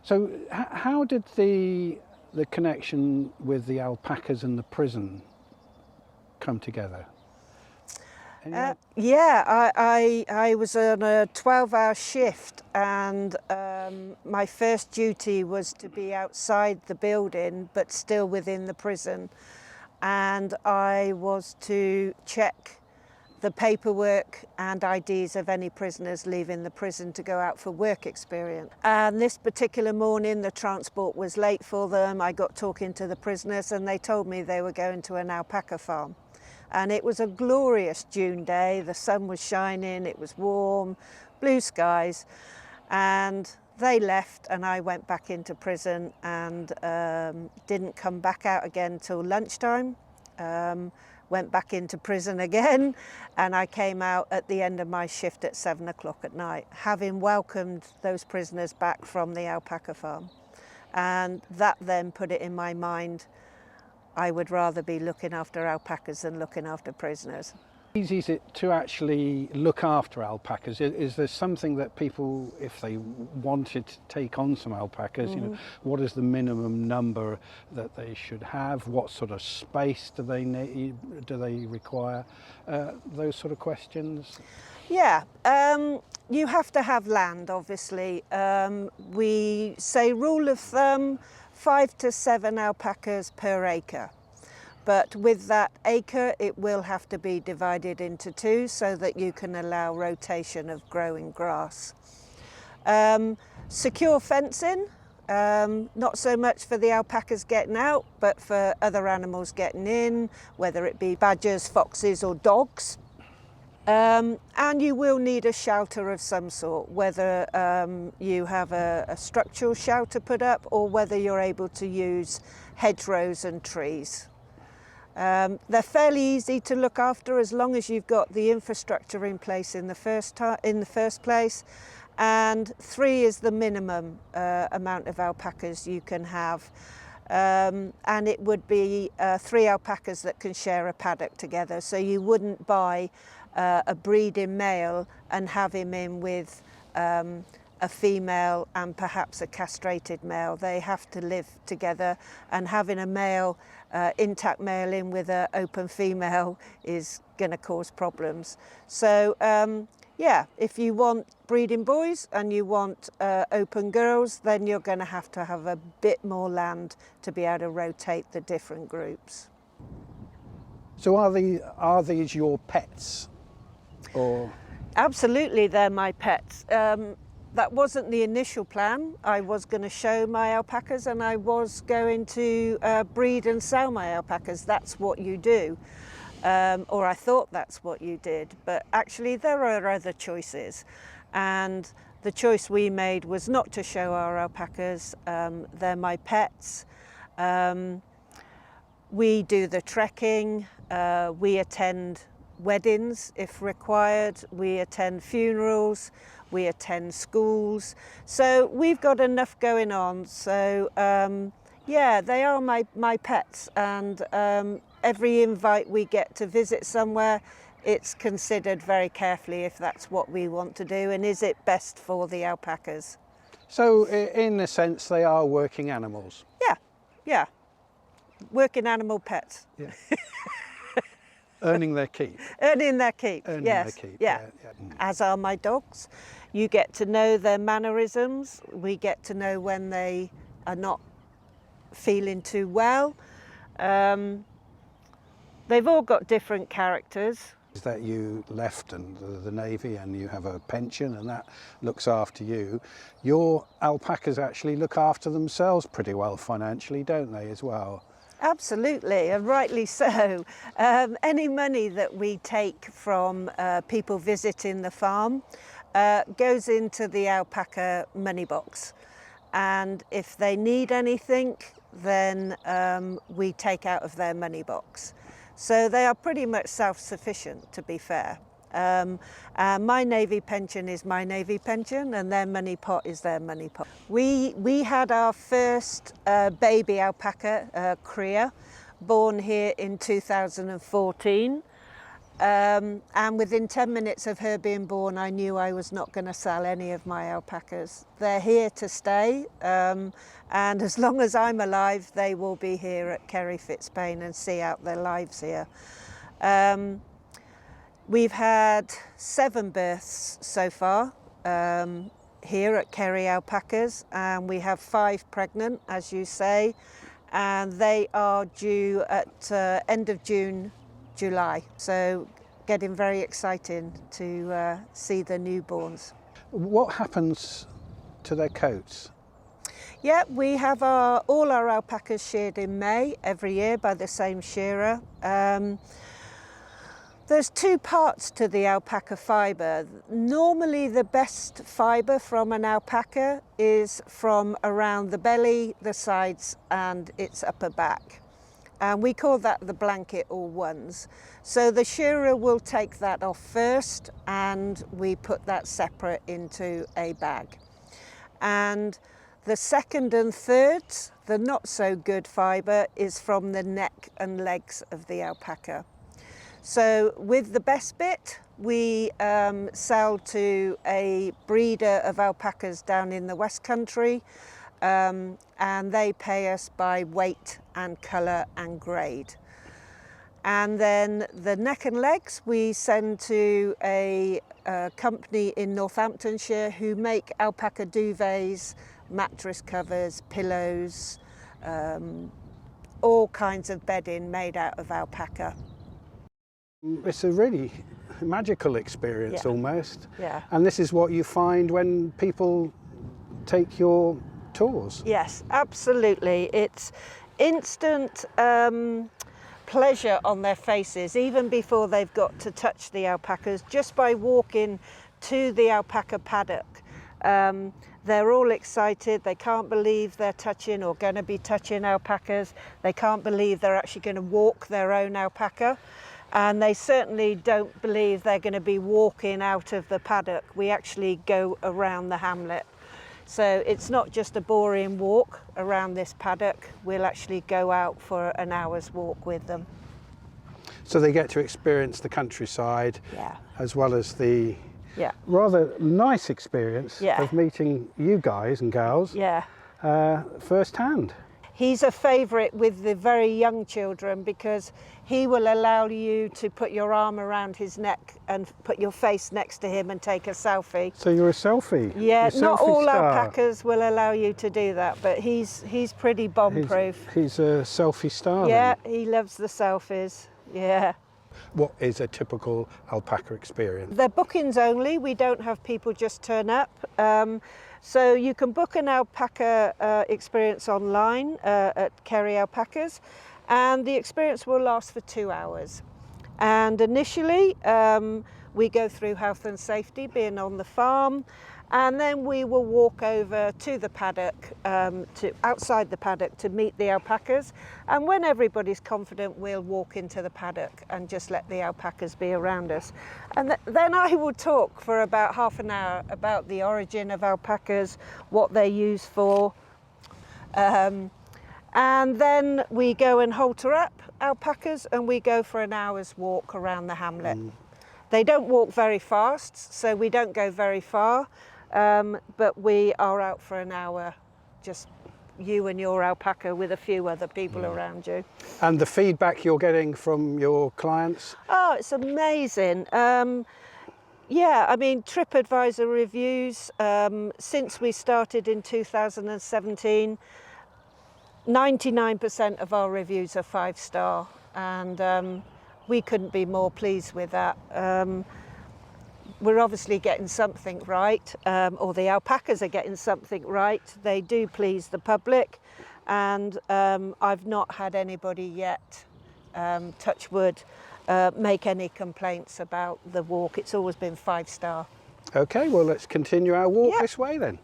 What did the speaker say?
So how did the connection with the alpacas and the prison come together? Yeah, I was on a 12-hour shift, and my first duty was to be outside the building but still within the prison, and I was to check the paperwork and IDs of any prisoners leaving the prison to go out for work experience. And this particular morning the transport was late for them. I got talking to the prisoners and they told me they were going to an alpaca farm. And it was a glorious June day, the sun was shining, it was warm, blue skies, and they left and I went back into prison and didn't come back out again till lunchtime. Went back into prison again, and I came out at the end of my shift at 7 o'clock at night, having welcomed those prisoners back from the alpaca farm. And that then put it in my mind, I would rather be looking after alpacas than looking after prisoners. How easy is it to actually look after alpacas? Is there something that people, if they wanted to take on some alpacas, you know, what is the minimum number that they should have? What sort of space do they need? Do they require? Those sort of questions. Yeah, you have to have land, obviously. We say rule of thumb, 5 to 7 alpacas per acre. But with that acre, it will have to be divided into 2 so that you can allow rotation of growing grass. Secure fencing, not so much for the alpacas getting out, but for other animals getting in, whether it be badgers, foxes or dogs. And you will need a shelter of some sort, whether you have a structural shelter put up or whether you're able to use hedgerows and trees. They're fairly easy to look after as long as you've got the infrastructure in place in the first place, and 3 is the minimum amount of alpacas you can have, and it would be 3 alpacas that can share a paddock together. So you wouldn't buy a breeding male and have him in with a female and perhaps a castrated male. They have to live together, and having a male, intact male in with an open female is going to cause problems. So yeah, if you want breeding boys and you want open girls, then you're going to have a bit more land to be able to rotate the different groups. So are these your pets? Or? Absolutely, they're my pets. That wasn't the initial plan. I was going to show my alpacas and I was going to breed and sell my alpacas. That's what you do. Or I thought that's what you did. But actually there are other choices. And the choice we made was not to show our alpacas. They're my pets. We do the trekking. We attend weddings if required. We attend funerals. We attend schools, so we've got enough going on. So yeah, they are my pets, and every invite we get to visit somewhere, it's considered very carefully if that's what we want to do and is it best for the alpacas. So in a sense they are working animals? Yeah, working animal pets. Yeah. Earning their keep. Earning their keep, Earning yes. Their keep. Yeah. As are my dogs. You get to know their mannerisms. We get to know when they are not feeling too well. They've all got different characters. Is that you left the Navy and you have a pension and that looks after you. Your alpacas actually look after themselves pretty well financially, don't they, as well? Absolutely, and rightly so. Any money that we take from people visiting the farm goes into the alpaca money box. And if they need anything, then we take out of their money box. So they are pretty much self-sufficient, to be fair. My Navy pension is my Navy pension and their money pot is their money pot. We had our first baby alpaca, cria, born here in 2014. And within 10 minutes of her being born, I knew I was not going to sell any of my alpacas. They're here to stay, and as long as I'm alive, they will be here at Cary Fitzpaine and see out their lives here. We've had 7 births so far here at Cary Alpacas, and we have 5 pregnant, as you say, and they are due at end of June, July. So getting very exciting to see the newborns. What happens to their coats? Yeah, we have all our alpacas sheared in May every year by the same shearer. There's 2 parts to the alpaca fibre. Normally the best fibre from an alpaca is from around the belly, the sides and its upper back. And we call that the blanket or ones. So the shearer will take that off first and we put that separate into a bag. And the second and third, the not so good fibre, is from the neck and legs of the alpaca. So with the best bit, we sell to a breeder of alpacas down in the West Country, and they pay us by weight and colour and grade. And then the neck and legs we send to a company in Northamptonshire who make alpaca duvets, mattress covers, pillows, all kinds of bedding made out of alpaca. It's a really magical experience, Yeah. almost. Yeah. And this is what you find when people take your tours. Yes, absolutely. It's instant pleasure on their faces, even before they've got to touch the alpacas, just by walking to the alpaca paddock. They're all excited. They can't believe they're touching or going to be touching alpacas. They can't believe they're actually going to walk their own alpaca. And they certainly don't believe they're going to be walking out of the paddock. We actually go around the hamlet. So it's not just a boring walk around this paddock. We'll actually go out for an hour's walk with them. So they get to experience the countryside, Yeah. as well as the Yeah. rather nice experience Yeah. of meeting you guys and gals Yeah. firsthand. He's a favourite with the very young children because he will allow you to put your arm around his neck and put your face next to him and take a selfie. So you're a selfie. Yeah, You're a not selfie all star. alpacas will allow you to do that, but he's pretty bomb-proof. He's a selfie star. Yeah, Then. he loves the selfies. Yeah. What is a typical alpaca experience? They're bookings only. We don't have people just turn up. So you can book an alpaca experience online at Cary Alpacas, and the experience will last for 2 hours. And initially, we go through health and safety, being on the farm, and then we will walk over to the paddock, to outside the paddock to meet the alpacas. And when everybody's confident, we'll walk into the paddock and just let the alpacas be around us. And then I will talk for about half an hour about the origin of alpacas, what they're used for. And then we go and halter up alpacas and we go for an hour's walk around the hamlet. They don't walk very fast, so we don't go very far. But we are out for an hour, just you and your alpaca with a few other people around you. And the feedback you're getting from your clients? Oh, it's amazing. Yeah, I mean, TripAdvisor reviews, since we started in 2017, 99% of our reviews are 5-star, and we couldn't be more pleased with that. We're obviously getting something right, or the alpacas are getting something right. They do please the public, and I've not had anybody yet, touch wood, make any complaints about the walk. It's always been 5-star. Okay, well, let's continue our walk Yeah. this way then.